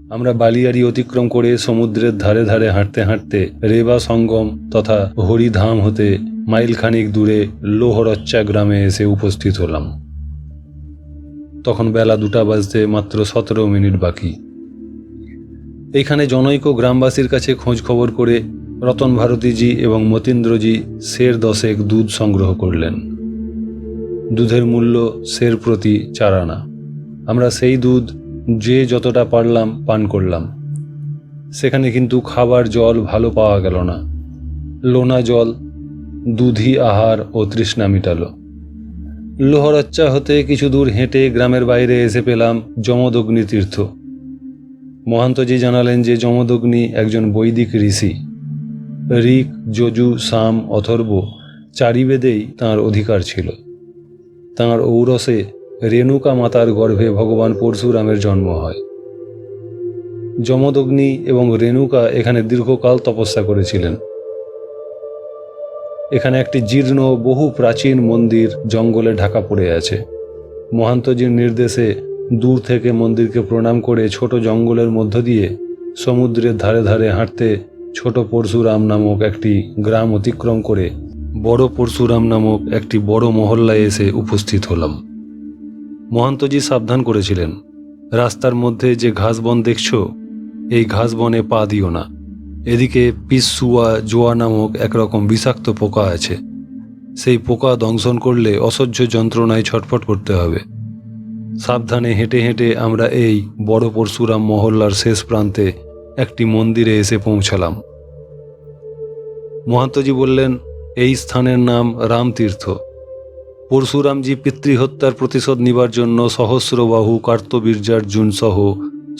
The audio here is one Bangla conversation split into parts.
আমরা বালিয়াড়ি অতিক্রম করে সমুদ্রের ধারে ধারে হাঁটতে হাঁটতে রেবা সঙ্গম তথা হরিধাম হতে মাইলখানিক দূরে লোহরচ্চা গ্রামে এসে উপস্থিত হলাম। তখন বেলা 2টা বাজতে মাত্র 17 মিনিট বাকি। এইখানে জনৈক গ্রামবাসীর কাছে খোঁজ খবর করে রতন ভারতীজি এবং মতীন্দ্রজি সের 10 দুধ সংগ্রহ করলেন। দুধের মূল্য সের প্রতি 4 আনা। আমরা সেই দুধ যে যতটা পারলাম পান করলাম। সেখানে কিন্তু খাবার জল ভালো পাওয়া গেল না। লোনা জল, দুধই আহার ও তৃষ্ণা মিটালো। লোহরচ্চা হতে কিছু দূর হেঁটে গ্রামের বাইরে এসে পেলাম যমদগ্নি তীর্থ। মহান্তজি জানালেন যে যমদগ্নি একজন বৈদিক ঋষি। ঋক, যজু, সাম, অথর্ব 4 বেদেই তাঁর অধিকার ছিল। তাঁর ঔরসে রেণুকা মাতার গর্ভে ভগবান পরশুরামের জন্ম হয়। যমদগ্নি এবং রেণুকা এখানে দীর্ঘকাল তপস্যা করেছিলেন। এখানে একটি জীর্ণ বহু প্রাচীন মন্দির জঙ্গলে ঢাকা পড়ে আছে। মহান্তজির নির্দেশে দূর থেকে মন্দিরকে প্রণাম করে ছোট জঙ্গলের মধ্য দিয়ে সমুদ্রের ধারে ধারে হাঁটতে ছোট পরশুরাম নামক একটি গ্রাম অতিক্রম করে বড় পরশুরাম নামক একটি বড় মহল্লায় এসে উপস্থিত হলাম। মহান্তজি সাবধান করেছিলেন, রাস্তার মধ্যে যে ঘাসবন দেখছ, এই ঘাসবনে পা দিও না। এদিকে পিসুয়া জোয়া নামক একরকম বিষাক্ত পোকা আছে। সেই পোকা দংশন করলে অসহ্য যন্ত্রণায় ছটফট করতে হবে। সাবধানে হেঁটে হেঁটে আমরা এই বড় পরশুরাম মহল্লার শেষ প্রান্তে একটি মন্দিরে এসে পৌঁছালাম। মহান্তজি বললেন, এই স্থানের নাম রামতীর্থ। পরশুরামজি পিতৃহত্যার প্রতিশোধ নিবার জন্য সহস্রবাহু কার্তবীর্যার্জুন সহ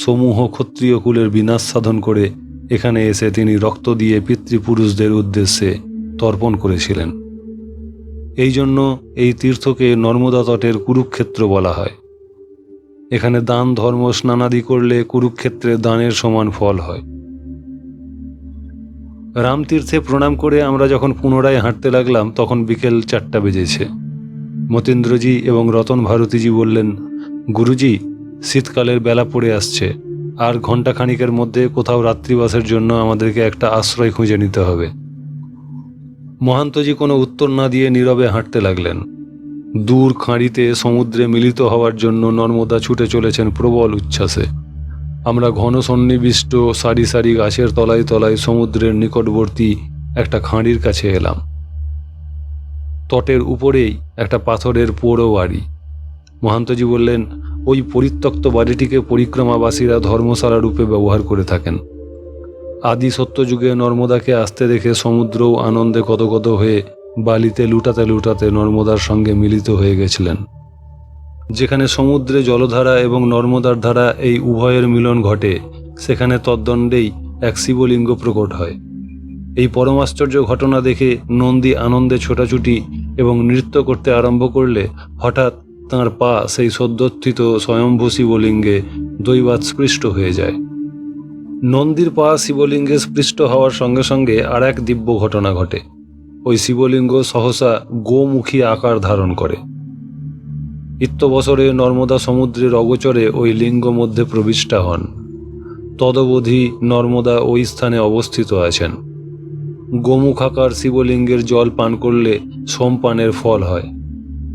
সমূহ ক্ষত্রিয় কুলের বিনাশ সাধন করে এখানে এসে তিনি রক্ত দিয়ে পিতৃপুরুষদের উদ্দেশ্যে তর্পণ করেছিলেন। এই জন্য এই তীর্থকে নর্মদা তটের কুরুক্ষেত্র বলা হয়। এখানে দান ধর্ম স্নানাদি করলে কুরুক্ষেত্রে দানের সমান ফল হয়। রামতীর্থে প্রণাম করে আমরা যখন পুনরায় হাঁটতে লাগলাম তখন বিকেল 4টা বেজেছে। মতীন্দ্রজি এবং রতন ভারতীজি বললেন, গুরুজি, শীতকালের বেলা পড়ে আসছে, আর ঘণ্টাখানিকের মধ্যে কোথাও রাত্রিবাসের জন্য আমাদেরকে একটা আশ্রয় খুঁজে নিতে হবে। মহান্তজি কোনো উত্তর না দিয়ে নীরবে হাঁটতে লাগলেন। দূর খাঁড়িতে সমুদ্রে মিলিত হওয়ার জন্য নর্মদা ছুটে চলেছেন প্রবল উচ্ছ্বাসে। আমরা ঘন সন্নিবিষ্ট সারি সারি গাছের তলায় তলায় সমুদ্রের নিকটবর্তী একটা খাঁড়ির কাছে এলাম। তটের উপরেই একটা পাথরের পোড়ো বাড়ি। মহান্তজি বললেন, ওই পরিত্যক্ত বাড়িটিকে পরিক্রমাবাসীরা ধর্মশালা রূপে ব্যবহার করে থাকেন। আদি সত্যযুগে নর্মদাকে আসতে দেখে সমুদ্রও আনন্দে গদগদ হয়ে বালিতে লুটাতে লুটাতে নর্মদার সঙ্গে মিলিত হয়ে গেছিলেন। যেখানে সমুদ্রে জলধারা এবং নর্মদার ধারা এই উভয়ের মিলন ঘটে, সেখানে তদ্দণ্ডেই এক শিবলিঙ্গ প্রকট হয়। এই পরমাশ্চর্য ঘটনা দেখে নন্দী আনন্দে ছোটাছুটি এবং নৃত্য করতে আরম্ভ করলে হঠাৎ তাঁর পা সেই সদ্যোত্থিত স্বয়ম্ভূ শিবলিঙ্গে দৈবাৎ স্পৃষ্ট হয়ে যায়। নন্দীর পা শিবলিঙ্গে স্পৃষ্ট হওয়ার সঙ্গে সঙ্গে আর এক দিব্য ঘটনা ঘটে। ওই শিবলিঙ্গ সহসা গোমুখী আকার ধারণ করে। ইত্যবসরে নর্মদা সমুদ্রের অগোচরে ওই লিঙ্গ মধ্যে প্রবিষ্টা হন। তদবধি নর্মদা ওই স্থানে অবস্থিত আছেন। গোমুখাকার শিবলিঙ্গের জল পান করলে সোমপানের ফল হয়।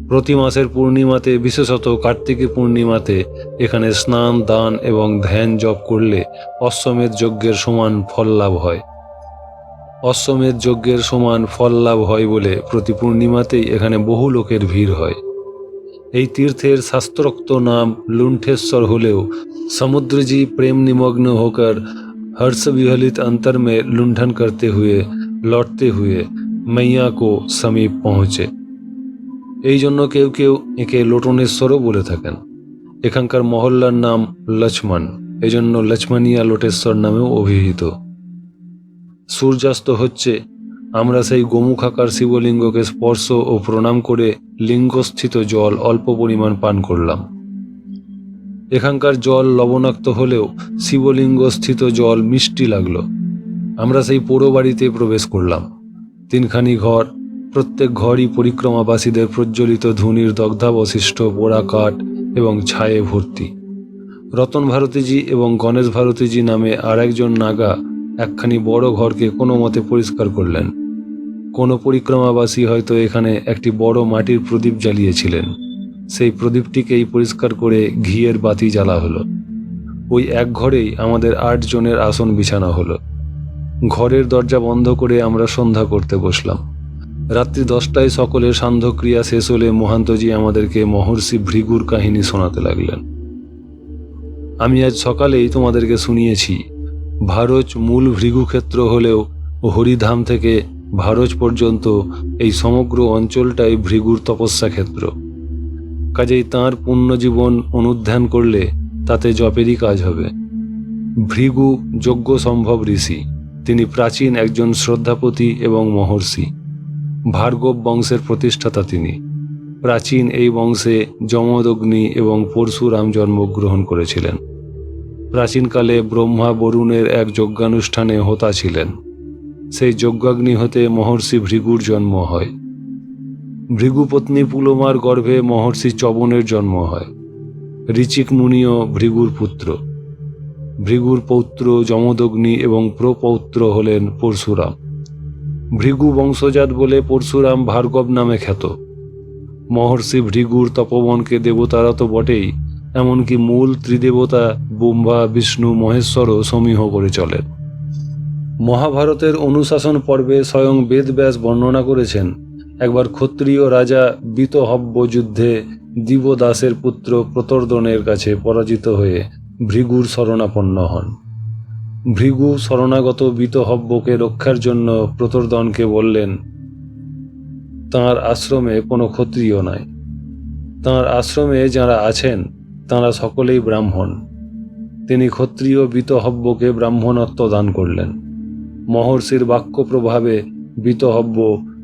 প্রতি মাসের পূর্ণিমাতে, বিশেষত কার্তিকী পূর্ণিমাতে এখানে স্নান, দান এবং ধ্যান জপ করলে অশ্বমেধ যজ্ঞের সমান ফল লাভ হয়। অশ্বমেধ যজ্ঞের সমান ফল লাভ হয় বলে প্রতি পূর্ণিমাতেই এখানে বহু লোকের ভিড় হয়। এই तीर्थेर शास्त्रोक्त नाम लुंठेश्वर হলেও समुद्रजी प्रेम निमग्न होकर हर्ष विहलित अंतर में लुंठन करते हुए लौटते हुए मैया को समीप पहुँचे। এই জন্য কেউ কেউ একে লোটনেশ্বরও বলে থাকেন। এখানকার মহল্লার নাম লক্ষ্মণ, এজন্য লক্ষ্মণিয়া লোটেশ্বর নামেও অভিহিত। সূর্যাস্ত হচ্ছে। আমরা সেই গোমুখাকার শিবলিঙ্গকে স্পর্শ ও প্রণাম করে লিঙ্গস্থিত জল অল্প পরিমাণ পান করলাম। এখানকার জল লবণাক্ত হলেও শিবলিঙ্গস্থিত জল মিষ্টি লাগলো। আমরা সেই পোড়ো বাড়িতে প্রবেশ করলাম। 3খানি ঘর, প্রত্যেক ঘরই পরিক্রমাবাসীদের প্রজ্বলিত ধুনির দগ্ধাবশিষ্ট পোড়া কাঠ এবং ছায়ে ভর্তি। রতন ভারতীজি এবং গণেশ ভারতীজি নামে আর একজন নাগা একখানি বড় ঘরকে কোনো মতে পরিষ্কার করলেন। কোনো পরিক্রমাবাসী হয়তো এখানে একটি বড় মাটির প্রদীপ জ্বালিয়েছিলেন। সেই প্রদীপটিকেই পরিষ্কার করে ঘিয়ের বাতি জ্বালা হলো। ওই এক ঘরেই আমাদের 8 জনের আসন বিছানো হলো। ঘরের দরজা বন্ধ করে আমরা সন্ধ্যা করতে বসলাম। রাত্রি 10টায় সকলের সান্ধ্যক্রিয়া শেষ হলে মহান্তজি আমাদেরকে মহর্ষি ভৃগুর কাহিনী শোনাতে লাগলেন। আমি আজ সকালেই তোমাদেরকে শুনিয়েছি, ভারজ মূল ভৃগুক্ষেত্র হলেও হরিধাম থেকে ভারজ পর্যন্ত এই সমগ্র অঞ্চলটাই ভৃগুর তপস্যা ক্ষেত্র। কাজেই তাঁর পুণ্যজীবন অনুধ্যান করলে তাতে জপেরই কাজ হবে। ভৃগু যজ্ঞ সম্ভব ঋষি। তিনি প্রাচীন একজন শ্রদ্ধাপতি এবং মহর্ষি। ভার্গব বংশের প্রতিষ্ঠাতা তিনি। প্রাচীন এই বংশে যমদগ্নি এবং পরশুরাম জন্মগ্রহণ করেছিলেন। প্রাচীনকালে ব্রহ্মা বরুণের এক যজ্ঞানুষ্ঠানে হোতা ছিলেন। সেই যজ্ঞাগ্নি হতে মহর্ষি ভৃগুর জন্ম হয়। ভৃগুপত্নী পুলোমার গর্ভে মহর্ষি চবনের জন্ম হয়। ঋচিক মুনিও ভৃগুর পুত্র। ভৃগুর পৌত্র যমদগ্নি এবং প্রপৌত্র হলেন পরশুরাম। ভৃগু বংশজাত বলে পরশুরাম ভার্গব নামে খ্যাত। মহর্ষি ভৃগুর তপবনকে দেবতারা তো বটেই, এমনকি মূল ত্রিদেবতা ব্রহ্মা বিষ্ণু মহেশ্বরও সমীহ করে চলেন। মহাভারতের অনুশাসন পর্বে স্বয়ং বেদব্যাস বর্ণনা করেছেন, একবার ক্ষত্রিয় রাজা বিতহব্য যুদ্ধে দিবদাসের পুত্র প্রতর্দনের কাছে পরাজিত হয়ে ভৃগুর শরণাপন্ন হন। ভৃগু শরণাগত বিতহব্যকে রক্ষার জন্য প্রতর্দনকে বললেন, তাঁর আশ্রমে কোনো ক্ষত্রিয় নাই। তাঁর আশ্রমে যারা আছেন তাঁরা সকলেই ব্রাহ্মণ। তিনি ক্ষত্রিয় বিতহব্যকে ব্রাহ্মণত্ব দান করলেন। মহর্ষির বাক্য প্রভাবে বিতহব্য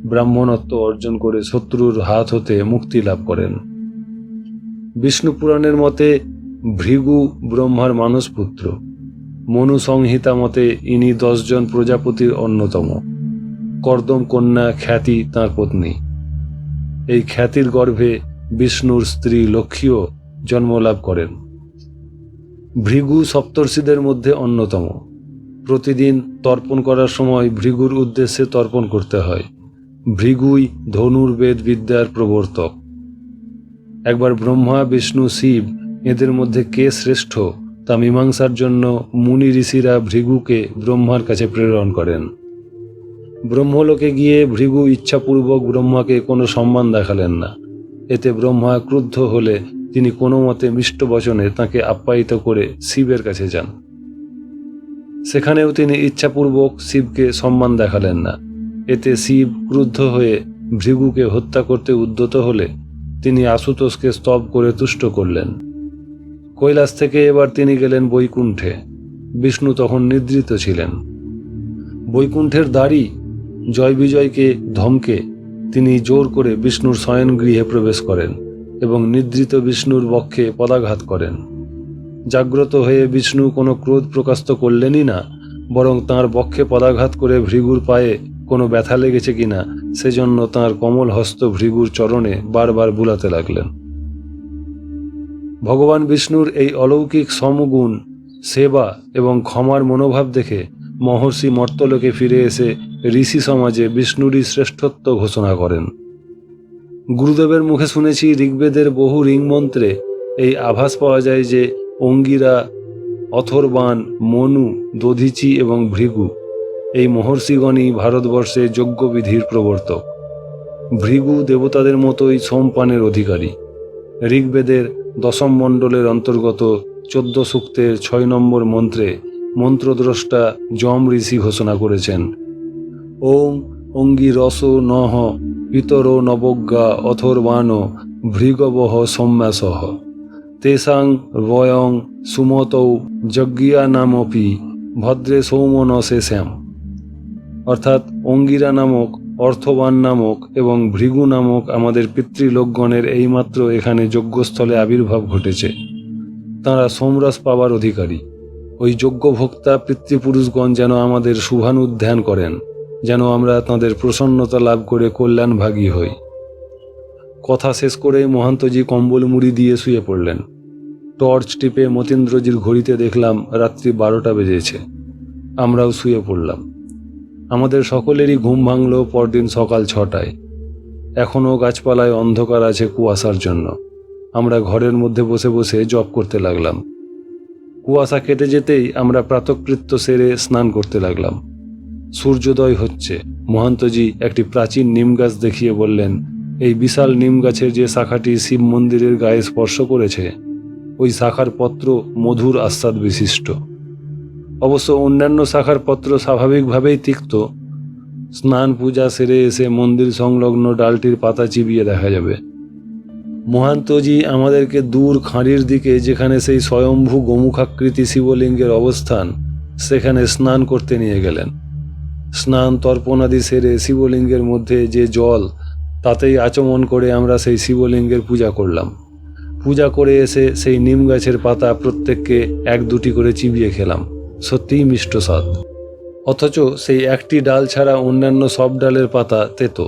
ব্রাহ্মণত্ব অর্জন করে শত্রুর হাত হতে মুক্তি লাভ করেন। বিষ্ণু পুরাণের মতে ভৃগু ব্রহ্মার মানসপুত্র। মনু সংহিতা মতে ইনি 10 জন প্রজাপতির অন্যতম। কর্দম কন্যা খ্যাতি তাঁর পত্নী। এই খ্যাতির গর্ভে বিষ্ণুর স্ত্রী লক্ষ্মীও জন্মলাভ করেন। ভৃগু সপ্তর্ষিদের মধ্যে অন্যতম। প্রতিদিন তর্পণ করার সময় ভৃগুর উদ্দেশ্যে তর্পণ করতে হয়। ভৃগুই ধনুর্বেদ বিদ্যার প্রবর্তক। একবার ব্রহ্মা বিষ্ণু শিব এদের মধ্যে কে শ্রেষ্ঠ তা মীমাংসার জন্য মুনি ঋষিরা ভৃগুকে ব্রহ্মার কাছে প্রেরণ করেন। ব্রহ্মলোকে গিয়ে ভৃগু ইচ্ছাপূর্বক ব্রহ্মাকে কোনো সম্মান দেখালেন না। এতে ব্রহ্মা ক্রুদ্ধ হলে তিনি কোনো মতে মিষ্ট বচনে তাঁকে আপ্যায়িত করে শিবের কাছে যান। সেখানেও তিনি ইচ্ছাপূর্বক শিবকে সম্মান দেখালেন না। এতে শিব ক্রুদ্ধ হয়ে ভৃগুকে হত্যা করতে উদ্যত হলে তিনি আশুতোষকে স্তব করে তুষ্ট করলেন। কৈলাস থেকে এবার তিনি গেলেন বৈকুণ্ঠে। বিষ্ণু তখন নিদ্রিত ছিলেন। বৈকুণ্ঠের দ্বারী জয় বিজয়কে ধমকে তিনি জোর করে বিষ্ণুর শয়ন গৃহে প্রবেশ করেন এবং নিদ্রিত বিষ্ণুর বক্ষে পদাঘাত করেন। জাগ্রত হয়ে বিষ্ণু কোনো ক্রোধ প্রকাশ তো করলেনই না, বরং তাঁর বক্ষে পদাঘাত করে ভৃগুর পায়ে কোনো ব্যথা লেগেছে কিনা সেজন্য তাঁর কমল হস্ত ভৃগুর চরণে বারবার বুলাতে লাগলেন। ভগবান বিষ্ণুর এই অলৌকিক সমগুণ, সেবা এবং ক্ষমার মনোভাব দেখে মহর্ষি মর্তলোকে ফিরে এসে ঋষি সমাজে বিষ্ণুরই শ্রেষ্ঠত্ব ঘোষণা করেন। গুরুদেবের মুখে শুনেছি ঋগ্বেদের বহু ঋংমন্ত্রে এই আভাস পাওয়া যায় যে অঙ্গিরা, অথর্বাণ, মনু, দধিচি এবং ভৃগু এই মহর্ষিগণই ভারতবর্ষে যজ্ঞবিধির প্রবর্তক। ভৃগু দেবতাদের মতোই সোমপানের অধিকারী। ঋগ্বেদের 10ম মণ্ডলের অন্তর্গত 14 সূক্তের 6 নম্বর মন্ত্রে মন্ত্রদ্রষ্টা যম ঋষি ঘোষণা করেছেন, ওং অঙ্গিরস নহ পিতরো নবজ্ঞা অথর্বাণ ভৃগবহ সৌম্যাসহ তেসাং বয়ং সুমতৌ যজ্ঞিয়ানামপি ভদ্রে সৌমন শেষাম। অর্থাৎ অঙ্গিরা নামক, অর্থবান নামক এবং ভৃগু নামক আমাদের পিতৃলোকগণের এইমাত্র এখানে যজ্ঞস্থলে আবির্ভাব ঘটেছে। তাঁরা সোমরস পাওয়ার অধিকারী। ওই যজ্ঞভোক্তা পিতৃপুরুষগণ যেন আমাদের শুভানুধ্যান করেন, যেন আমরা তাঁদের প্রসন্নতা লাভ করে কল্যাণভাগী হই। কথা শেষ করে মহান্তজি কম্বল মুড়ি দিয়ে শুয়ে পড়লেন। টর্চ টিপে মতীন্দ্রজির ঘড়িতে দেখলাম রাত্রি 12টা বেজেছে। আমরাও শুয়ে পড়লাম। আমাদের সকলেরই ঘুম ভাঙল পরদিন সকাল 6টায়। এখনও গাছপালায় অন্ধকার আছে কুয়াশার জন্য। আমরা ঘরের মধ্যে বসে বসে জপ করতে লাগলাম। কুয়াশা কেটে যেতেই আমরা প্রাতঃকৃত্য সেরে স্নান করতে লাগলাম। সূর্যোদয় হচ্ছে। মহান্তজি একটি প্রাচীন নিম গাছ দেখিয়ে বললেন, এই বিশাল নিম গাছের যে শাখাটি শিব মন্দিরের গায়ে স্পর্শ করেছে, ওই শাখার পত্র মধুর আস্বাদ বিশিষ্ট। অবশ্য অন্যান্য শাখার পত্র স্বাভাবিকভাবেই তিক্ত। স্নান পূজা সেরে এসে মন্দির সংলগ্ন ডালটির পাতা চিবিয়ে দেখা যাবে। মহান্তজি আমাদেরকে দূর খাঁড়ির দিকে, যেখানে সেই স্বয়ম্ভু গোমুখাকৃতি শিবলিঙ্গের অবস্থান, সেখানে স্নান করতে নিয়ে গেলেন। স্নান তর্পণাদি সেরে শিবলিঙ্গের মধ্যে যে জল, তাতেই আচমন করে আমরা সেই শিবলিঙ্গের পূজা করলাম। পূজা করে এসে সেই নিম গাছের পাতা প্রত্যেককে 1-2টি করে চিবিয়ে খেলাম। সত্যিই মিষ্ট স্বাদ। অথচ সেই একটি ডাল ছাড়া অন্যান্য সব ডালের পাতা তেতো।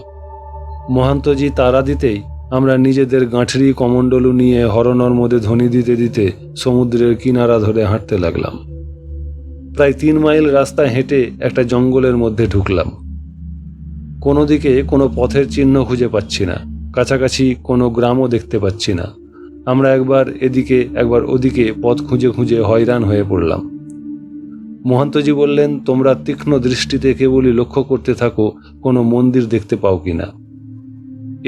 মহান্তজি তাড়া দিতেই আমরা নিজেদের গাঁঠরি কমণ্ডলু নিয়ে হরনর্মদে ধ্বনি দিতে দিতে সমুদ্রের কিনারা ধরে হাঁটতে লাগলাম। প্রায় 3 মাইল রাস্তা হেঁটে একটা জঙ্গলের মধ্যে ঢুকলাম। কোনো দিকে কোনো পথের চিহ্ন খুঁজে পাচ্ছি না। কাছাকাছি কোনো গ্রামও দেখতে পাচ্ছি না। আমরা একবার এদিকে একবার ওদিকে পথ খুঁজে খুঁজে হয়রান হয়ে পড়লাম। মহান্তজি বললেন, তোমরা তীক্ষ্ণ দৃষ্টিতে কেবলই লক্ষ্য করতে থাকো কোনো মন্দির দেখতে পাও কিনা।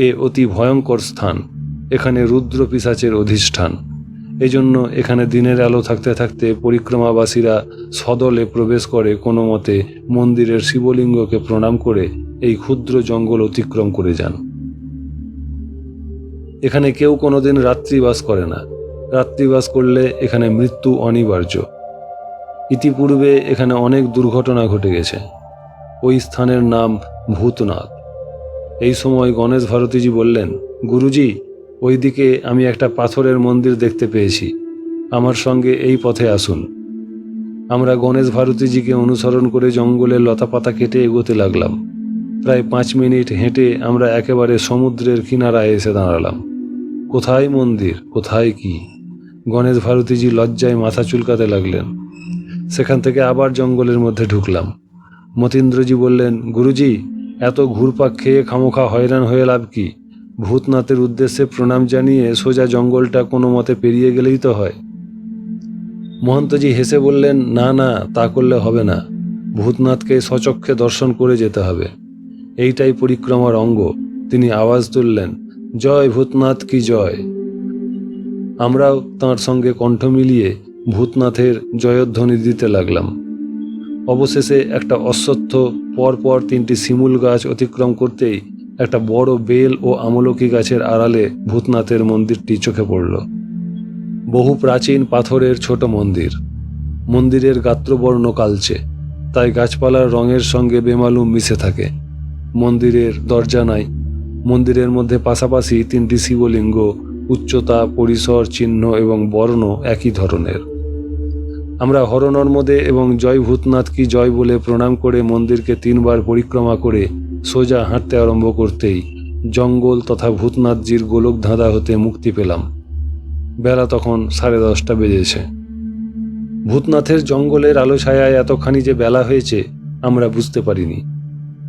এ অতি ভয়ঙ্কর স্থান। এখানে রুদ্র পিশাচের অধিষ্ঠান। এজন্য এখানে দিনের আলো থাকতে থাকতে পরিক্রমাবাসীরা সদলে প্রবেশ করে কোনো মতে মন্দিরের শিবলিঙ্গকে প্রণাম করে এই ক্ষুদ্র জঙ্গল অতিক্রম করে যান। এখানে কেউ কোনোদিন রাত্রিবাস করে না। রাত্রিবাস করলে এখানে মৃত্যু অনিবার্য। ইতিপূর্বে এখানে অনেক দুর্ঘটনা ঘটে গেছে। ওই স্থানের নাম ভূতনাথ। এই সময় গণেশ ভারতীজি বললেন, গুরুজি, ওইদিকে আমি একটা পাথরের মন্দির দেখতে পেয়েছি। আমার সঙ্গে এই পথে আসুন। আমরা গণেশ ভারতীজিকে অনুসরণ করে জঙ্গলের লতাপাতা কেটে এগোতে লাগলাম। প্রায় 5 মিনিট হেঁটে আমরা একেবারে সমুদ্রের কিনারায় এসে দাঁড়ালাম। কোথায় মন্দির, কোথায় কি? গণেশ ভারতীজি লজ্জায় মাথা চুলকাতে লাগলেন। সেখান থেকে আবার জঙ্গলের মধ্যে ঢুকলাম। মতীন্দ্রজি বললেন, গুরুজি, এত ঘুরপাক খেয়ে খামোখা হয়রান হয়ে লাভ কি? ভূতনাথের উদ্দেশ্যে প্রণাম জানিয়ে সোজা জঙ্গলটা কোনো মতে পেরিয়ে গেলেই তো হয়। মহন্তজি হেসে বললেন, না না, তা করলে হবে না। ভূতনাথকে সচক্ষে দর্শন করে যেতে হবে। এইটাই পরিক্রমার অঙ্গ। তিনি আওয়াজ তুললেন, জয় ভূতনাথ কি জয়। আমরাও তাঁর সঙ্গে কণ্ঠ মিলিয়ে ভূতনাথের জয়ধ্বনি দিতে লাগলাম। অবশেষে একটা অশ্বত্থ পরপর 3টি শিমুল গাছ অতিক্রম করতেই একটা বড় বেল ও আমলকি গাছের আড়ালে ভূতনাথের মন্দিরটি চোখে পড়ল। বহু প্রাচীন পাথরের ছোট মন্দির। মন্দিরের গাত্রবর্ণ কালচে, তাই গাছপালার রঙের সঙ্গে বেমালুম মিশে থাকে। মন্দিরের দরজা নাই। মন্দিরের মধ্যে পাশাপাশি 3টি শিবলিঙ্গ, উচ্চতা, পরিসর, চিহ্ন এবং বর্ণ একই ধরনের। আমরা হরনর্মদে এবং জয় ভূতনাথ কি জয় বলে প্রণাম করে মন্দিরকে 3 বার পরিক্রমা করে সোজা হাঁটতে আরম্ভ করতেই জঙ্গল তথা ভূতনাথজির গোলক ধাঁধা হতে মুক্তি পেলাম। বেলা তখন 10:30 বেজেছে। ভূতনাথের জঙ্গলের আলো ছায়ায় এতখানি যে বেলা হয়েছে আমরা বুঝতে পারিনি।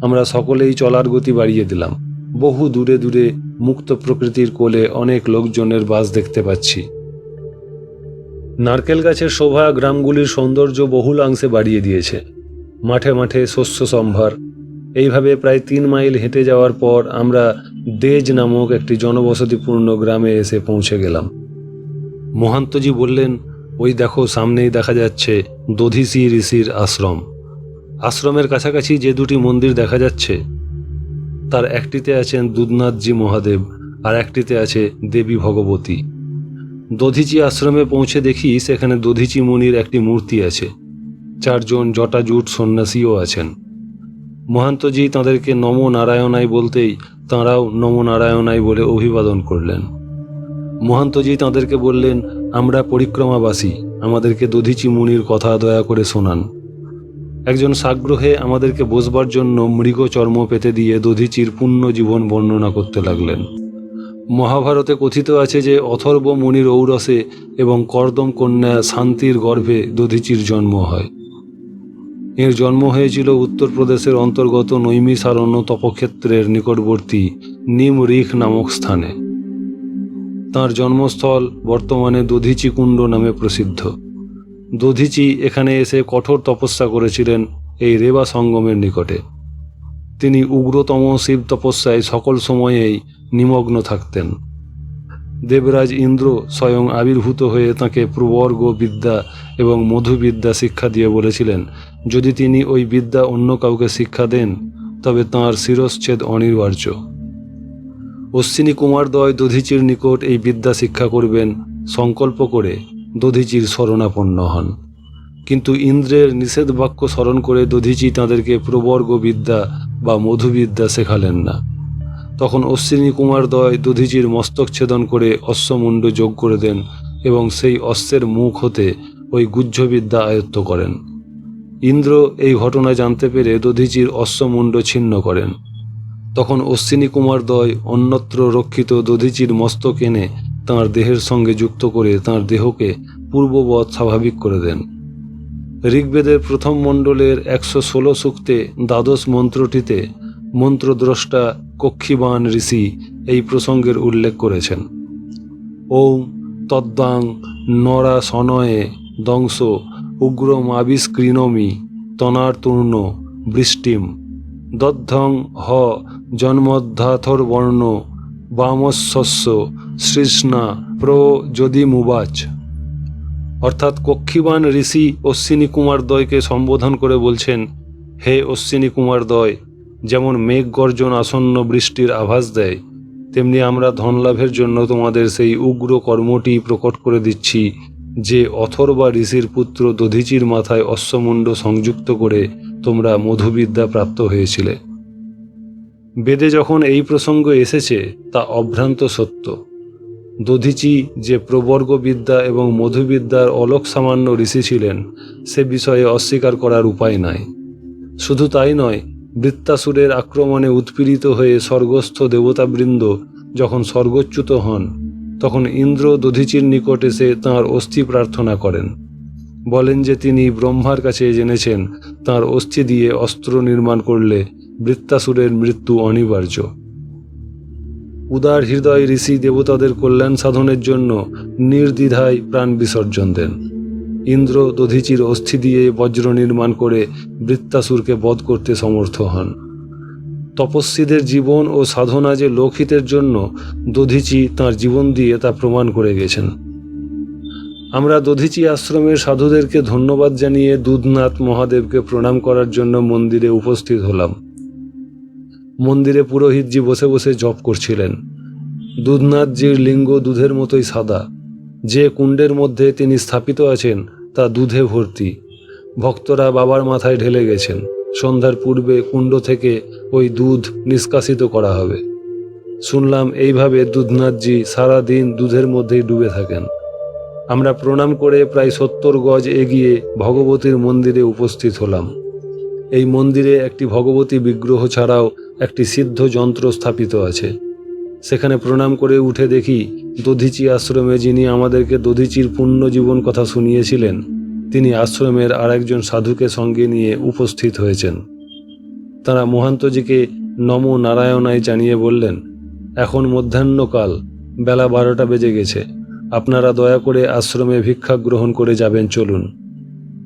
আমরা সকলেই চলার গতি বাড়িয়ে দিলাম। বহু দূরে দূরে মুক্ত প্রকৃতির কোলে অনেক লোকজনের বাস দেখতে পাচ্ছি। নারকেল গাছের শোভা গ্রামগুলির সৌন্দর্য বহুলাংশে বাড়িয়ে দিয়েছে। মাঠে মাঠে শস্য সম্ভার। এইভাবে প্রায় 3 মাইল হেঁটে যাওয়ার পর আমরা দেজ নামক একটি জনবসতিপূর্ণ গ্রামে এসে পৌঁছে গেলাম। মহান্তজি বললেন, ওই দেখো, সামনেই দেখা যাচ্ছে দধিচি ঋষির আশ্রম। আশ্রমের কাছাকাছি যে 2টি মন্দির দেখা যাচ্ছে, তার একটিতে আছেন দুধনাথজি মহাদেব আর একটিতে আছে দেবী ভগবতী। দধিচি আশ্রমে পৌঁছে দেখি সেখানে দধিচি মুনির একটি মূর্তি আছে। 4 জন জটাজুট সন্ন্যাসীও আছেন। মহান্তজি তাঁদেরকে নম নারায়ণাই বলতেই তাঁরাও নম নারায়ণাই বলে অভিবাদন করলেন। মহান্তজি তাঁদেরকে বললেন, আমরা পরিক্রমাবাসী, আমাদেরকে দধিচি মুনির কথা দয়া করে শোনান। একজন সাগ্রহে আমাদেরকে বসবার জন্য মৃগ চর্ম পেতে দিয়ে দধিচির পুণ্য জীবন বর্ণনা করতে লাগলেন। মহাভারতে কথিত আছে যে অথর্ব মুনির ঔরসে এবং কর্দম কন্যা শান্তির গর্ভে দধিচির জন্ম হয়। এর জন্ম হয়েছিল উত্তরপ্রদেশের অন্তর্গত নৈমিষারণ্য তপক্ষেত্রের নিকটবর্তী নিমরিখ নামক স্থানে। তাঁর জন্মস্থল বর্তমানে দধিচি কুণ্ড নামে প্রসিদ্ধ। দধিচি এখানে এসে কঠোর তপস্যা করেছিলেন এই রেবা সঙ্গমের নিকটে। তিনি উগ্রতম শিব তপস্যায় সকল সময়েই নিমগ্ন থাকতেন। দেবরাজ ইন্দ্র স্বয়ং আবির্ভূত হয়ে তাঁকে প্রবর্গ বিদ্যা এবং মধুবিদ্যা শিক্ষা দিয়ে বলেছিলেন, যদি তিনি ওই বিদ্যা অন্য কাউকে শিক্ষা দেন তবে তাঁর শিরশ্ছেদ অনিবার্য। অশ্বিনী কুমারদ্বয় দধিচির নিকট এই বিদ্যা শিক্ষা করবেন সংকল্প করে দধিচির শরণাপন্ন হন। কিন্তু ইন্দ্রের নিষেধ বাক্য স্মরণ করে দধিচি তাঁদেরকে প্রবর্গ বিদ্যা বা মধুবিদ্যা শেখালেন না। তখন অশ্বিনী কুমারদ্বয় দধিচির মস্তক ছেদন করে অশ্বমুণ্ড যোগ করে দেন এবং সেই অশ্বের মুখ হতে ওই গুহ্যবিদ্যা আয়ত্ত করেন। ইন্দ্র এই ঘটনা জানতে পেরে দধিচির অশ্বমুণ্ড ছিন্ন করেন। তখন অশ্বিনী কুমারদ্বয় অন্যত্র রক্ষিত দধিচির মস্তক এনে তাঁর দেহের সঙ্গে যুক্ত করে তাঁর দেহকে পূর্ববৎ স্বাভাবিক করে দেন। ঋগ্বেদের প্রথম মণ্ডলের 116 সূক্তে দ্বাদশ মন্ত্রটিতে মন্ত্রদ্রষ্টা কক্ষিবান ঋষি এই প্রসঙ্গের উল্লেখ করেছেন। ওং তদ্বাং নরা সনয়ে দংশ উগ্রমাবিষ্কৃণমি তনার্তূর্ণ বৃষ্টিম দদ্ধং হ জন্মধ্যাথর্বর্ণ বামস্যস্য সৃষ্ণা প্রযোদিমুবাচ। অর্থাৎ কক্ষিবান ঋষি অশ্বিনী কুমারদ্বয়কে সম্বোধন করে বলছেন, হে অশ্বিনী কুমারদ্বয়, যেমন মেঘ গর্জন আসন্ন বৃষ্টির আভাস দেয়, তেমনি আমরা ধনলাভের জন্য তোমাদের সেই উগ্র কর্মটি প্রকট করে দিচ্ছি যে অথর্বা ঋষির পুত্র দধিচির মাথায় অশ্বমুণ্ড সংযুক্ত করে তোমরা মধুবিদ্যা প্রাপ্ত হয়েছিলে। বেদে যখন এই প্রসঙ্গ এসেছে তা অভ্রান্ত সত্য। দধিচি যে প্রবর্গ বিদ্যা এবং মধুবিদ্যার অলক সামান্য ঋষি ছিলেন সে বিষয়ে অস্বীকার করার উপায় নাই। শুধু তাই নয়, বৃত্তাসুরের আক্রমণে উৎপীড়িত হয়ে স্বর্গস্থ দেবতাবৃন্দ যখন স্বর্গচ্যুত হন তখন ইন্দ্র দধিচির নিকট এসে তাঁর অস্থি প্রার্থনা করেন। বলেন যে তিনি ব্রহ্মার কাছে জেনেছেন তাঁর অস্থি দিয়ে অস্ত্র নির্মাণ করলে বৃত্তাসুরের মৃত্যু অনিবার্য। উদার হৃদয় ঋষি দেবতাদের কল্যাণ সাধনের জন্য নির্দ্বিধায় প্রাণ বিসর্জন দেন। ইন্দ্র দধিচির অস্থি দিয়ে বজ্র নির্মাণ করে বৃত্তাসুরকে বধ করতে সমর্থ হন। তপস্বীদের জীবন ও সাধনা যে লোকহিতের জন্য, দধিচি তাঁর জীবন দিয়ে তা প্রমাণ করে গেছেন। আমরা দধিচি আশ্রমের সাধুদেরকে ধন্যবাদ জানিয়ে দুধনাথ মহাদেবকে প্রণাম করার জন্য মন্দিরে উপস্থিত হলাম। মন্দিরে পুরোহিতজি বসে বসে জপ করছিলেন। দুধনাথজির লিঙ্গ দুধের মতোই সাদা। যে কুণ্ডের মধ্যে তিনি স্থাপিত আছেন তা দুধে ভর্তি। ভক্তরা বাবার মাথায় ঢেলে গেছেন। সন্ধ্যার পূর্বে কুণ্ড থেকে ওই দুধ নিষ্কাশিত করা হবে। শুনলাম এইভাবে দুধনাথজি সারা দিন দুধের মধ্যেই ডুবে থাকেন। আমরা প্রণাম করে প্রায় 70 গজ এগিয়ে ভগবতীর মন্দিরে উপস্থিত হলাম। এই মন্দিরে একটি ভগবতী বিগ্রহ ছাড়াও একটি সিদ্ধ যন্ত্র স্থাপিত আছে। সেখানে প্রণাম করে উঠে দেখি দধিচি আশ্রমে যিনি আমাদেরকে দধিচির পুণ্য জীবন কথা শুনিয়েছিলেন তিনি আশ্রমের আরেকজন সাধুকে সঙ্গে নিয়ে উপস্থিত হয়েছেন। তারা মহান্তজিকে নমো নারায়ণায় জানিয়ে বললেন, এখন মধ্যাহ্নকাল, বেলা 12টা বেজে গেছে। আপনারা দয়া করে আশ্রমে ভিক্ষা গ্রহণ করে যাবেন, চলুন।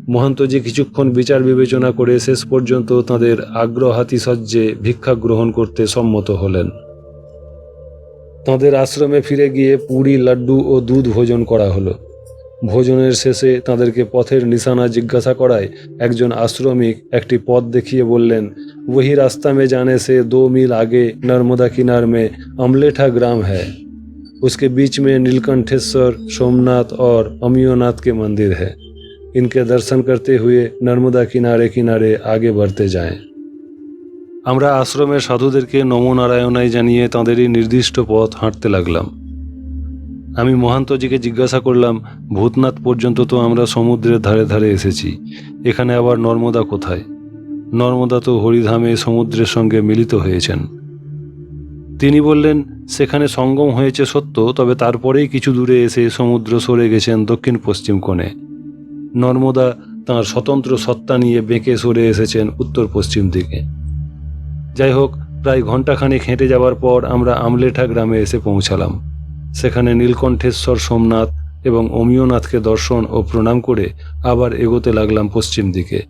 মহান্তজি কিছুক্ষণ বিচার বিবেচনা করে শেষ পর্যন্ত তাঁদের আগ্রহাতিশয্যে ভিক্ষা গ্রহণ করতে সম্মত হলেন। তাঁদের আশ্রমে ফিরে গিয়ে পুরি, লাড্ডু ও দুধ ভোজন করা হলো। ভোজনের শেষে তাঁদেরকে পথের নিশানা জিজ্ঞাসা করায় একজন আশ্রমিক একটি পথ দেখিয়ে বললেন, वही रास्ता में जाने से 2 मील आगे नर्मदा किनार में अमलेठा ग्राम है। उसके बीच में नीलकंठेश्वर, सोमनाथ और अमियोनाथ के मंदिर है। इनके दर्शन करते हुए नर्मदा किनारे किनारे आगे बढ़ते जाएं। আমরা আশ্রমের সাধুদেরকে নমো নারায়ণায় জানিয়ে তাঁদেরই নির্দিষ্ট পথ হাঁটতে লাগলাম। আমি মহান্তজিকে জিজ্ঞাসা করলাম, ভূতনাথ পর্যন্ত তো আমরা সমুদ্রের ধারে ধারে এসেছি, এখানে আবার নর্মদা কোথায়? নর্মদা তো হরিধামে সমুদ্রের সঙ্গে মিলিত হয়েছেন। তিনি বললেন, সেখানে সঙ্গম হয়েছে সত্য, তবে তারপরেই কিছু দূরে এসে সমুদ্র সরে গেছেন দক্ষিণ পশ্চিম কোণে। নর্মদা তাঁর স্বতন্ত্র সত্তা নিয়ে বেঁকে সরে এসেছেন উত্তর পশ্চিম দিকে। যাই হোক, প্রায় ঘণ্টাখানেক হেঁটে যাওয়ার পর আমরা আমলেঠা গ্রামে এসে পৌঁছালাম। সেখানে নীলকণ্ঠেশ্বর, সোমনাথ এবং অমিয়নাথকে দর্শন ও প্রণাম করে আবার এগোতে লাগলাম পশ্চিম দিকে।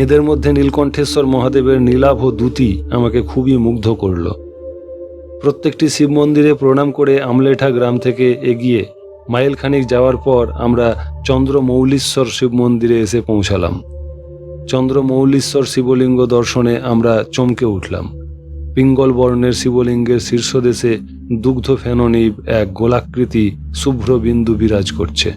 এদের মধ্যে নীলকণ্ঠেশ্বর মহাদেবের নীলাভ দ্যুতি আমাকে খুবই মুগ্ধ করল। প্রত্যেকটি শিব মন্দিরে প্রণাম করে আমলেঠা গ্রাম থেকে এগিয়ে মাইলখানিক যাওয়ার পর আমরা চন্দ্রমৌলীশ্বর শিব মন্দিরে এসে পৌঁছালাম। চন্দ্রমৌলীশ্বর শিবলিঙ্গ দর্শনে আমরা চমকে উঠলাম। পিঙ্গল বর্ণের শিবলিঙ্গের শীর্ষদেশে দুগ্ধ ফেননিব এক গোলাকৃতি শুভ্র বিন্দু বিরাজ করছে।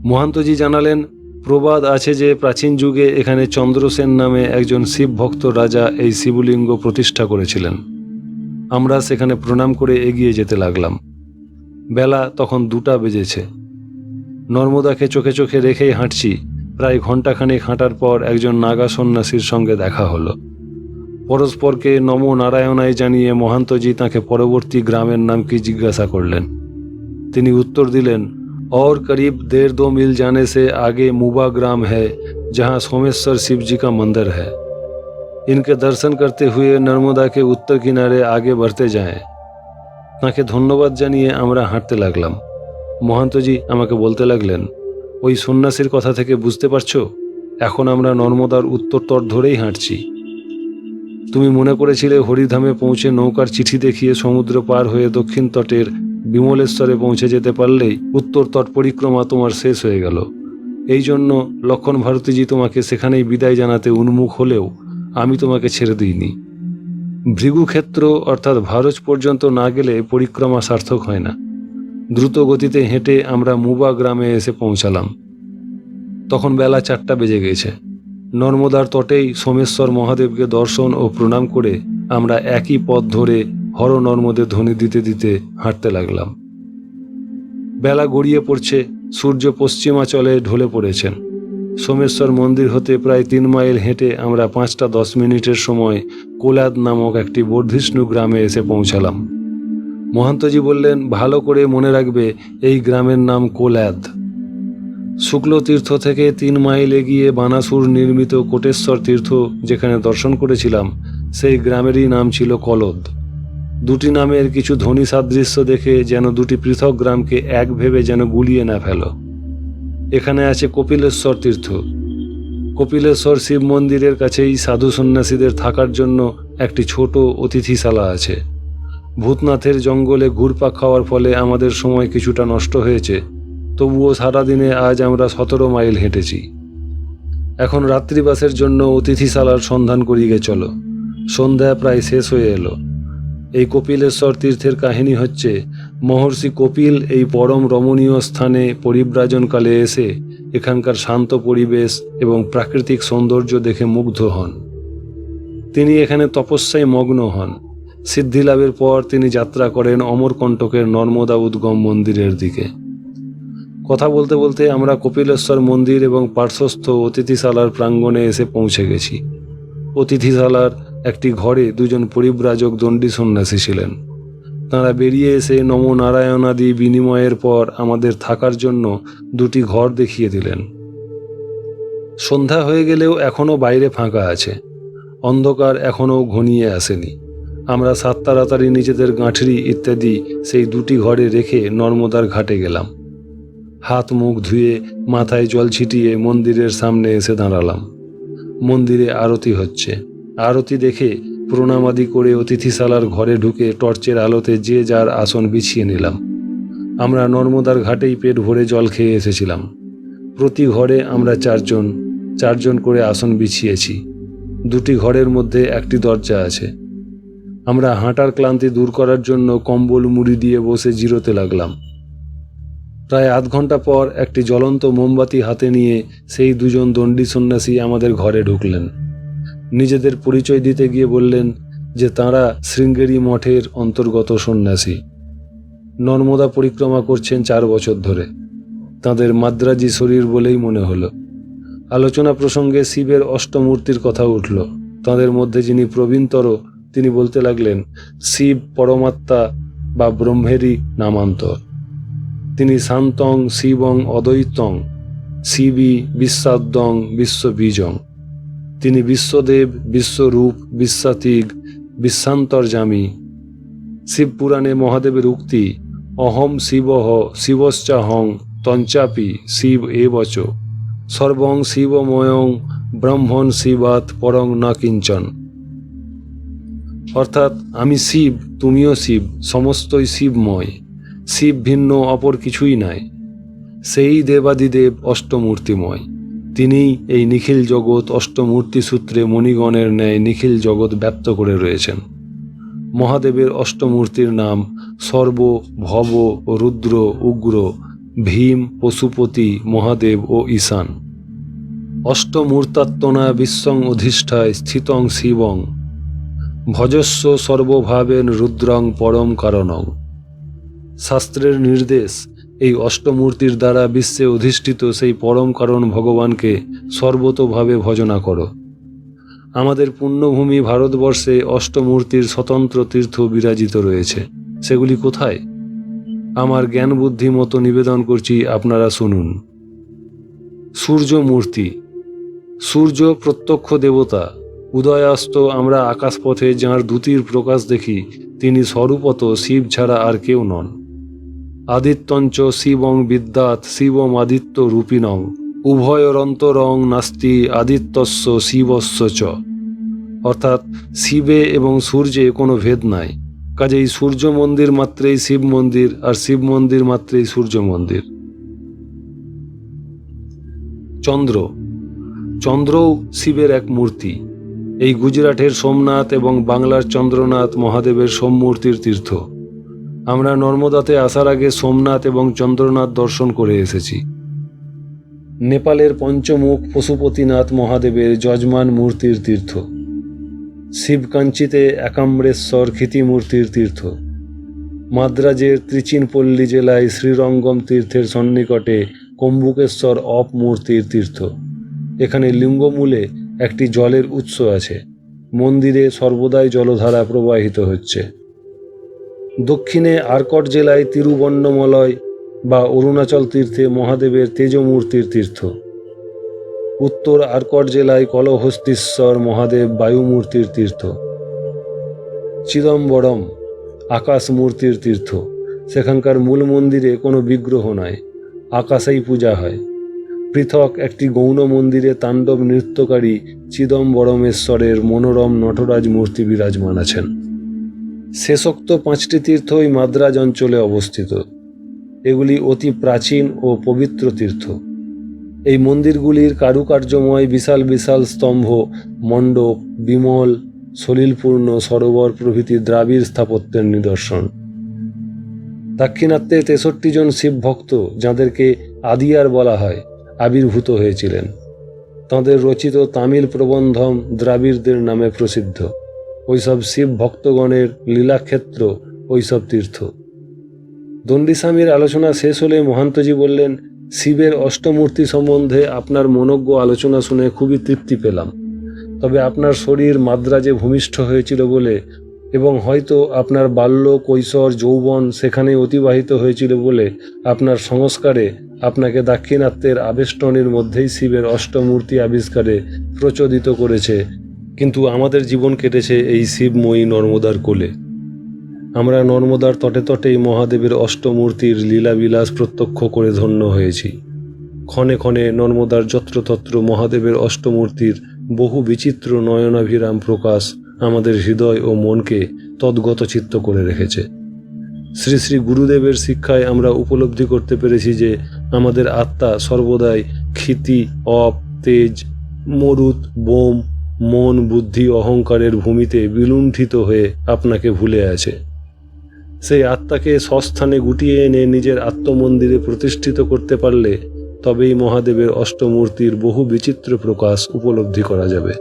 মহান্তজি জানালেন, প্রবাদ আছে যে প্রাচীন যুগে এখানে চন্দ্রসেন নামে একজন শিব ভক্ত রাজা এই শিবলিঙ্গ প্রতিষ্ঠা করেছিলেন। আমরা সেখানে প্রণাম করে এগিয়ে যেতে লাগলাম। বেলা তখন 2টা বেজেছে। নর্মদাকে চোখে চোখে রেখেই হাঁটছি। প্রায় ঘণ্টাখানেক হাঁটার পর একজন নাগা সন্ন্যাসীর সঙ্গে দেখা হলো। পরস্পরকে নমো নারায়ণায় জানিয়ে মহান্তজি তাঁকে পরবর্তী গ্রামের নাম কি জিজ্ঞাসা করলেন। তিনি উত্তর দিলেন, और करीब 1.5-2 मील जाने से आगे मुबा ग्राम है, जहाँ सोमेश्वर शिव जी का मंदिर है। इनके दर्शन करते हुए नर्मदा के उत्तर किनारे आगे बढ़ते जाएं। তাঁকে ধন্যবাদ জানিয়ে আমরা হাঁটতে লাগলাম। মহান্তজি আমাকে বলতে লাগলেন, ওই সন্ন্যাসীর কথা থেকে বুঝতে পারছো, এখন আমরা নর্মদার উত্তরতট ধরেই হাঁটছি। তুমি মনে করেছিলে হরিধামে পৌঁছে নৌকার চিঠি দেখিয়ে সমুদ্র পার হয়ে দক্ষিণ তটের বিমলেশ্বরে পৌঁছে যেতে পারলেই উত্তর তট পরিক্রমা তোমার শেষ হয়ে গেল। এই জন্য লক্ষণ ভারতীজি তোমাকে সেখানেই বিদায় জানাতে উন্মুখ হলেও আমি তোমাকে ছেড়ে দিইনি। ভৃগুক্ষেত্র অর্থাৎ ভারজ পর্যন্ত না গেলে পরিক্রমা সার্থক হয় না। দ্রুত গতিতে হেঁটে আমরা মুবা গ্রামে এসে পৌঁছালাম। তখন বেলা 4টা বেজে গেছে। নর্মদার তটেই সোমেশ্বর মহাদেবকে দর্শন ও প্রণাম করে আমরা একই পথ ধরে হর নর্মদে ধ্বনি দিতে দিতে হাঁটতে লাগলাম। বেলা গড়িয়ে পড়ছে, সূর্য পশ্চিমাচলে ঢলে পড়েছেন। সোমেশ্বর মন্দির হতে প্রায় 3 মাইল হেঁটে আমরা 5টা 10 মিনিটের সময় কোলাদ নামক একটি বর্ধিষ্ণু গ্রামে এসে পৌঁছালাম। মহান্তজি বললেন, ভালো করে মনে রাখবে এই গ্রামের নাম কোলাদ। শুক্ল তীর্থ থেকে 3 মাইল এগিয়ে বানাসুর নির্মিত কোটেশ্বর তীর্থ যেখানে দর্শন করেছিলাম, সেই গ্রামেরই নাম ছিল কলদ। দুটি নামের কিছু ধ্বনি সাদৃশ্য দেখে যেন দুটি পৃথক গ্রামকে এক ভেবে যেন গুলিয়ে না ফেলো। এখানে আছে কপিলেশ্বর তীর্থ। কপিলেশ্বর শিব মন্দিরের কাছেই সাধু সন্ন্যাসীদের থাকার জন্য একটি ছোট অতিথিশালা আছে। ভূতনাথের জঙ্গলে ঘুরপাক খাওয়ার ফলে আমাদের সময় কিছুটা নষ্ট হয়েছে, তবুও সারাদিনে আজ আমরা 17 মাইল হেঁটেছি। এখন রাত্রিবাসের জন্য অতিথিশালার সন্ধান করিয়ে চলো। সন্ধ্যা প্রায় শেষ হয়ে এলো। এই কপিলেশ্বর তীর্থের কাহিনী হচ্ছে, মহর্ষি কপিল এই পরম রমণীয় স্থানে পরিব্রাজনকালে এসে এখানকার শান্ত পরিবেশ এবং প্রাকৃতিক সৌন্দর্য দেখে মুগ্ধ হন। তিনি এখানে তপস্যায় মগ্ন হন। সিদ্ধিলাভের পর তিনি যাত্রা করেন অমরকণ্টকের নর্মদা উদ্গম মন্দিরের দিকে। কথা বলতে বলতে আমরা কপিলেশ্বর মন্দির এবং পার্শ্বস্থ অতিথিশালার প্রাঙ্গণে এসে পৌঁছে গেছি। অতিথিশালার একটি ঘরে 2জন পরিব্রাজক দণ্ডী সন্ন্যাসী ছিলেন। তাঁরা বেরিয়ে এসে নমো নারায়ণাদি বিনিময়ের পর আমাদের থাকার জন্য 2টি ঘর দেখিয়ে দিলেন। সন্ধ্যা হয়ে গেলেও এখনও বাইরে ফাঁকা আছে। অন্ধকার এখনও ঘনিয়ে আসেনি। আমরা 7 তাড়াতাড়ি নিজেদের গাঁঠরি ইত্যাদি সেই 2টি ঘরে রেখে নর্মদার ঘাটে গেলাম। হাত মুখ ধুয়ে মাথায় জল ছিটিয়ে মন্দিরের সামনে এসে দাঁড়ালাম। মন্দিরে আরতি হচ্ছে। আরতি দেখে প্রণামাদি করে অতিথিশালার ঘরে ঢুকে টর্চের আলোতে যে যার আসন বিছিয়ে নিলাম। আমরা নর্মদার ঘাটেই পেট ভরে জল খেয়ে এসেছিলাম। প্রতি ঘরে আমরা 4 জন করে আসন বিছিয়েছি। 2টি ঘরের মধ্যে একটি দরজা আছে। আমরা হাঁটার ক্লান্তি দূর করার জন্য কম্বল মুড়ি দিয়ে বসে জিরোতে লাগলাম। প্রায় আধ ঘন্টা পর একটি জ্বলন্ত মোমবাতি হাতে নিয়ে সেই 2জন দণ্ডী সন্ন্যাসী আমাদের ঘরে ঢুকলেন। নিজেদের পরিচয় দিতে গিয়ে বললেন যে তাঁরা শৃঙ্গেরি মঠের অন্তর্গত সন্ন্যাসী। নর্মদা পরিক্রমা করছেন 4 বছর ধরে। তাঁদের মাদ্রাজি শরীর বলেই মনে হলো। আলোচনা প্রসঙ্গে শিবের অষ্টমূর্তির কথা উঠল। তাঁদের মধ্যে যিনি প্রবীণতর তিনি বলতে লাগলেন, শিব পরমাত্মা বা ব্রহ্মেরই নামান্তর। তিনি শান্তং শিবং অদ্বৈতং শিবি বিশ্বাদ্যং বিশ্ববীজং। তিনি বিশ্বদেব, বিশ্বরূপ, বিশ্বাতীগ, বিশ্বান্তর্যামী। শিবপুরাণে মহাদেবের উক্তি, অহম শিবঃ শিবশ্চাহং তঞ্চাপি শিব এবচ সর্বং শিবময়ং ব্রহ্মণ শিবাৎ পরং না কিঞ্চন। অর্থাৎ আমি শিব, তুমিও শিব, সমস্তই শিবময়, শিব ভিন্ন অপর কিছুই নাই। সেই দেবাদিদেব অষ্টমূর্তিময়, তিনিই এই নিখিল জগৎ অষ্টমূর্তি সূত্রে মণিগণের ন্যায় নিখিল জগৎ ব্যপ্ত করে রয়েছেন। মহাদেবের অষ্টমূর্তির নাম সর্ব, ভব, রুদ্র, উগ্র, ভীম, পশুপতি, মহাদেব ও ঈশান। অষ্টমূর্তাত্মনা বিশ্বং অধিষ্ঠায় স্থিতং শিবং ভজস্ব সর্বভাবেন রুদ্রং পরম কারণং। শাস্ত্রের নির্দেশ, এই অষ্টমূর্তির দ্বারা বিশ্বে অধিষ্ঠিত সেই পরম কারণ ভগবানকে সর্বতোভাবে ভজনা করো। আমাদের পুণ্যভূমি ভারতবর্ষে অষ্টমূর্তির স্বতন্ত্র তীর্থ বিরাজিত রয়েছে। সেগুলি কোথায়? আমার জ্ঞান বুদ্ধি মতো নিবেদন করছি, আপনারা শুনুন। সূর্যমূর্তি। সূর্য প্রত্যক্ষ দেবতা। উদয়াস্ত আমরা আকাশপথে যাঁর দ্যুতির প্রকাশ দেখি, তিনি স্বরূপত শিব ছাড়া আর কেউ নন। আদিত্যঞ্চ শিবং বিদ্যাৎ শিবম আদিত্য রূপিণং উভয়রন্তরং নাস্তি আদিত্যস্য শিবস্য চ। অর্থাৎ শিবে এবং সূর্যে কোনো ভেদ নাই, কাজেই সূর্য মন্দির মাত্রেই শিব মন্দির, আর শিব মন্দির মাত্রেই সূর্য মন্দির। চন্দ্র। চন্দ্রও শিবের এক মূর্তি। এই গুজরাটের সোমনাথ এবং বাংলার চন্দ্রনাথ মহাদেবের সোমমূর্তির তীর্থ। আমরা নর্মদাতে আসার আগে সোমনাথ এবং চন্দ্রনাথ দর্শন করে এসেছি। নেপালের পঞ্চমুখ পশুপতিনাথ মহাদেবের যজমান মূর্তির তীর্থ। শিবকাঞ্চিতে একাম্রেশ্বর ক্ষিতিমূর্তির তীর্থ। মাদ্রাজের ত্রিচিনপল্লী জেলায় শ্রীরঙ্গম তীর্থের সন্নিকটে কম্বুকেশ্বর অপ মূর্তির তীর্থ। এখানে লিঙ্গমূলে একটি জলের উৎস আছে। মন্দিরে সর্বদাই জলধারা প্রবাহিত হচ্ছে। দক্ষিণে আরকট জেলায় তিরুবন্নমলয় বা অরুণাচল তীর্থে মহাদেবের তেজমূর্তির তীর্থ। উত্তর আরকট জেলায় কলহস্তীশ্বর মহাদেব বায়ুমূর্তির তীর্থ। চিদম্বরম আকাশ মূর্তির তীর্থ। সেখানকার মূল মন্দিরে কোনো বিগ্রহ নাই, আকাশেই পূজা হয়। পৃথক একটি গৌণ মন্দিরে তাণ্ডব নৃত্যকারী চিদম্বরমেশ্বরের মনোরম নটরাজ মূর্তি বিরাজমান আছেন। শেষোক্ত 5টি তীর্থই মাদ্রাজ অঞ্চলে অবস্থিত। এগুলি অতি প্রাচীন ও পবিত্র তীর্থ। এই মন্দিরগুলির কারুকার্যময় বিশাল বিশাল স্তম্ভ, মণ্ডপ, বিমল সলিলপূর্ণ সরোবর প্রভৃতি দ্রাবিড় স্থাপত্যের নিদর্শন। দাক্ষিণাত্যে 63 জন শিব ভক্ত, যাঁদেরকে আদিয়ার বলা হয়, আবির্ভূত হয়েছিলেন। তাঁদের রচিত তামিল প্রবন্ধম দ্রাবিড়দের নামে প্রসিদ্ধ। ওইসব শিব ভক্তগণের লীলাক্ষেত্র ওইসব তীর্থ। দণ্ডিস্বামীর আলোচনা শেষ হলে মহান্তজি বললেন, শিবের অষ্টমূর্তি সম্বন্ধে আপনার মনোজ্ঞ আলোচনা শুনে খুবই তৃপ্তি পেলাম। তবে আপনার শরীর মাদ্রাজে ভূমিষ্ঠ হয়েছিল বলে এবং হয়তো আপনার বাল্য, কৈশোর, যৌবন সেখানে অতিবাহিত হয়েছিল বলে আপনার সংস্কারে আপনাকে দাক্ষিণাত্যের আবেষ্টনীর মধ্যেই শিবের অষ্টমূর্তি আবিষ্কারে প্রচোদিত করেছে। কিন্তু আমাদের জীবন কেটেছে এই শিবময়ী নর্মদার কোলে। আমরা নর্মদার তটে তটেই মহাদেবের অষ্টমূর্তির লীলাবিলাস প্রত্যক্ষ করে ধন্য হয়েছি। ক্ষণে ক্ষণে নর্মদার যত্রতত্র মহাদেবের অষ্টমূর্তির বহু বিচিত্র নয়নাভিরাম প্রকাশ আমাদের হৃদয় ও মনকে তদ্গতচিত্ত করে রেখেছে। শ্রী শ্রী গুরুদেবের শিক্ষায় আমরা উপলব্ধি করতে পেরেছি যে আমাদের আত্মা সর্বদাই ক্ষিতি, অপ, তেজ, মরুত, বোম, মন, বুদ্ধি, অহংকারের ভূমিতে বিলুণ্ঠিত হয়ে আপনাকে ভুলে আছে। সেই আত্মাকে স্বস্থানে গুটিয়ে এনে নিজের আত্মমন্দিরে প্রতিষ্ঠিত করতে পারলে তবেই মহাদেবের অষ্টমূর্তির বহু বিচিত্র প্রকাশ উপলব্ধি করা যাবে।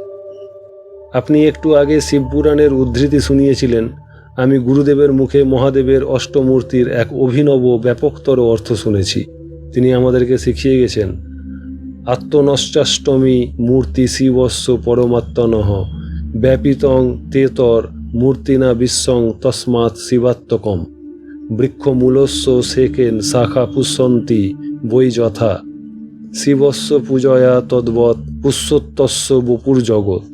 আপনি একটু আগে শিবপুরাণের উদ্ধৃতি শুনিয়েছিলেন। আমি গুরুদেবের মুখে মহাদেবের অষ্টমূর্তির এক অভিনব ব্যাপকতর অর্থ শুনেছি। তিনি আমাদেরকে শিখিয়ে গেছেন, আত্মনশ্চাষ্টমী মূর্তি শিবস্য পরমাত্মনঃ ব্যাপিতং তেতর মূর্তিনা বিশ্বং তস্মাৎ শিবাত্মকম বৃক্ষমূলস্য সেকেন শাখা পুষ্যন্তি বৈ যথা শিবস্য পূজয়া তদ্বৎ পুষ্যোত্তস্য বপুর জগৎ।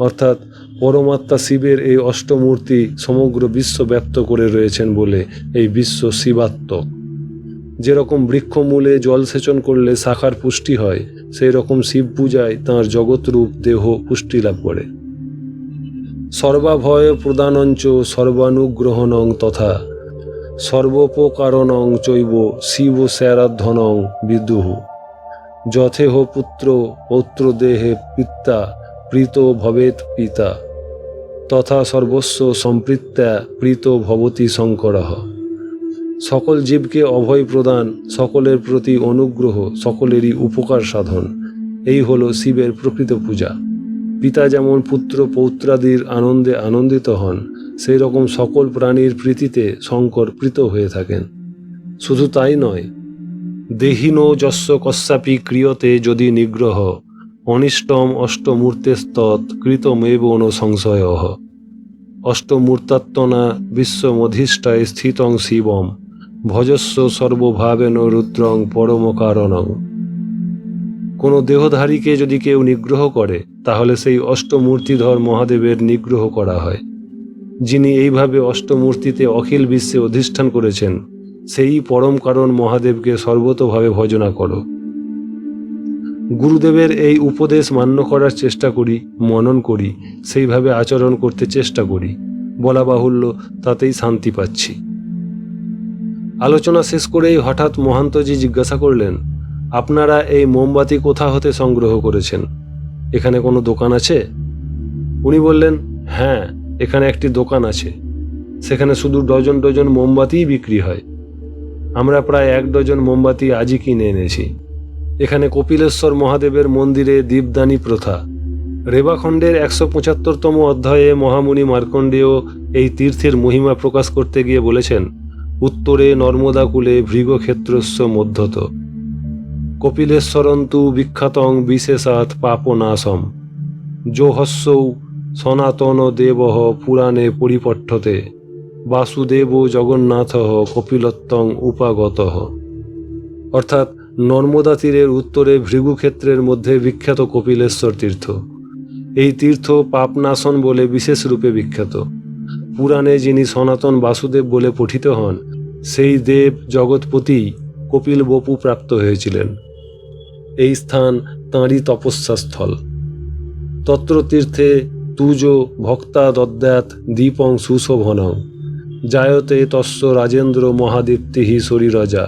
অর্থাৎ পরমাত্মা শিবের এই অষ্টমূর্তি সমগ্র বিশ্ব ব্যপ্ত করে রয়েছেন বলে এই বিশ্ব শিবাত্মক। যেরকম বৃক্ষমূলে জলসেচন করলে শাখার পুষ্টি হয়, সেই রকম শিব পূজায় তাঁর জগৎরূপ দেহ পুষ্টি লাভ করে। সর্বাভয় প্রদানঞ্চ সর্বানুগ্রহণং তথা সর্বোপকারণং চৈব শিব স্যারাধ্যনং বিদুঃ যথেহ পুত্র পৌত্র দেহে পিতা প্রীত ভবেৎ পিতা তথা সর্বস্ব সম্পৃত্যা প্রীত ভবতি শঙ্করঃ। সকল জীবকে অভয় প্রদান, সকলের প্রতি অনুগ্রহ, সকলেরই উপকার সাধন, এই হল শিবের প্রকৃত পূজা। পিতা যেমন পুত্র পৌত্রাদির আনন্দে আনন্দিত হন, সেই রকম সকল প্রাণীর প্রীতিতে শঙ্কর প্রীত হয়ে থাকেন। শুধু তাই নয়, দেহিনো যস্য কস্যাপি ক্রিয়তে যদি নিগ্রহ অনিষ্টম অষ্টমূর্তেস্তৎ কৃতমেব ন সংশয়ঃ। অষ্টমূর্তাত্মনা বিশ্বমধিষ্ঠায় স্থিতং শিবম ভজস্ব সর্বভাবেন রুদ্রং পরমকারণং। কোনো দেহধারীকে যদি কেউ নিগ্রহ করে, তাহলে সেই অষ্টমূর্তিধর মহাদেবের নিগ্রহ করা হয়। যিনি এইভাবে অষ্টমূর্তিতে অখিল বিশ্বে অধিষ্ঠান করেছেন, সেই পরম কারণ মহাদেবকে সর্বতোভাবে ভজনা করো। গুরুদেবের এই উপদেশ মান্য করার চেষ্টা করি, মনন করি, সেইভাবে আচরণ করতে চেষ্টা করি। বলা বাহুল্য, তাতেই শান্তি পাচ্ছি। আলোচনা শেষ করেই হঠাৎ মহান্তজি জিজ্ঞাসা করলেন, আপনারা এই মোমবাতি কোথা হতে সংগ্রহ করেছেন? এখানে কোনো দোকান আছে? উনি বললেন, হ্যাঁ, এখানে একটি দোকান আছে। সেখানে শুধু ডজন ডজন মোমবাতিই বিক্রি হয়। আমরা প্রায় 1 ডজন মোমবাতি আজই কিনে এনেছি। এখানে কপিলেশ্বর মহাদেবের মন্দিরে দীপদানী প্রথা। রেবাখণ্ডের 175তম অধ্যায়ে মহামুনি মার্কণ্ডেয় এই তীর্থের মহিমা প্রকাশ করতে গিয়ে বলেছেন, উত্তরে নর্মদাকূলে ভৃগক্ষেত্রস্য মধ্যত কপিলেশ্বরন্তু বিখ্যাতং বিশেষাৎ পাপনাশম যোহস্যৌ সনাতন দেবঃ পুরাণে পরিপঠ্যতে বাসুদেব জগন্নাথ কপিলত্বং উপাগতঃ। অর্থাৎ নর্মদা তীরের উত্তরে ভৃগুক্ষেত্রের মধ্যে বিখ্যাত কপিলেশ্বর তীর্থ। এই তীর্থ পাপনাশন বলে বিশেষ রূপে বিখ্যাত। পুরাণে যিনি সনাতন বাসুদেব বলে পঠিত হন, সেই দেব জগৎপতি কপিল বপু প্রাপ্ত হয়েছিলেন। এই স্থান তাঁরই তপস্যাস্থল। তত্র তীর্থে তুজ ভক্তা দদ্যাৎ দীপং সুশোভনং জায়তে তস্য রাজেন্দ্র মহাদীপ্তিহি শরীরজা।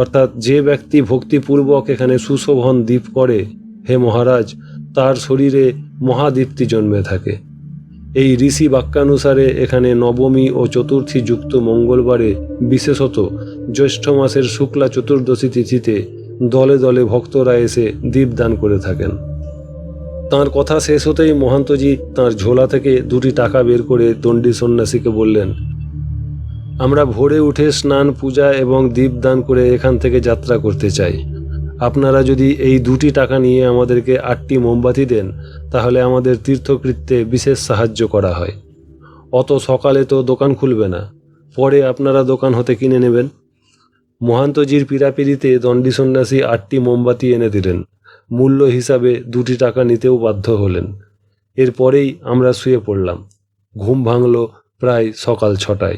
অর্থাৎ যে ব্যক্তি ভক্তিপূর্বক এখানে সুশোভন দীপ করে, হে মহারাজ, তার শরীরে মহাদীপ্তি জন্মে থাকে। এই ঋষি বাক্যানুসারে এখানে নবমী ও চতুর্থী যুক্ত মঙ্গলবারে, বিশেষত জ্যৈষ্ঠ মাসের শুক্লা চতুর্দশী তিথিতে দলে দলে ভক্তরা এসে দীপদান করে থাকেন। তাঁর কথা শেষ হতেই মহান্তজি তাঁর ঝোলা থেকে 2টি টাকা বের করে দণ্ডী সন্ন্যাসীকে বললেন, আমরা ভোরে উঠে স্নান, পূজা এবং দীপদান করে এখান থেকে যাত্রা করতে চাই। আপনারা যদি এই 2টি টাকা নিয়ে আমাদেরকে 8টি মোমবাতি দেন, তাহলে আমাদের তীর্থকৃত্যে বিশেষ সাহায্য করা হয়। অত সকালে তো দোকান খুলবে না, পরে আপনারা দোকান হতে কিনে নেবেন। মহান্তজির পীড়াপিড়িতে দণ্ডী সন্ন্যাসী 8টি মোমবাতি এনে দিলেন। মূল্য হিসাবে 2টি টাকা নিতেও বাধ্য হলেন। এরপরেই আমরা শুয়ে পড়লাম। ঘুম ভাঙল প্রায় সকাল 6টায়।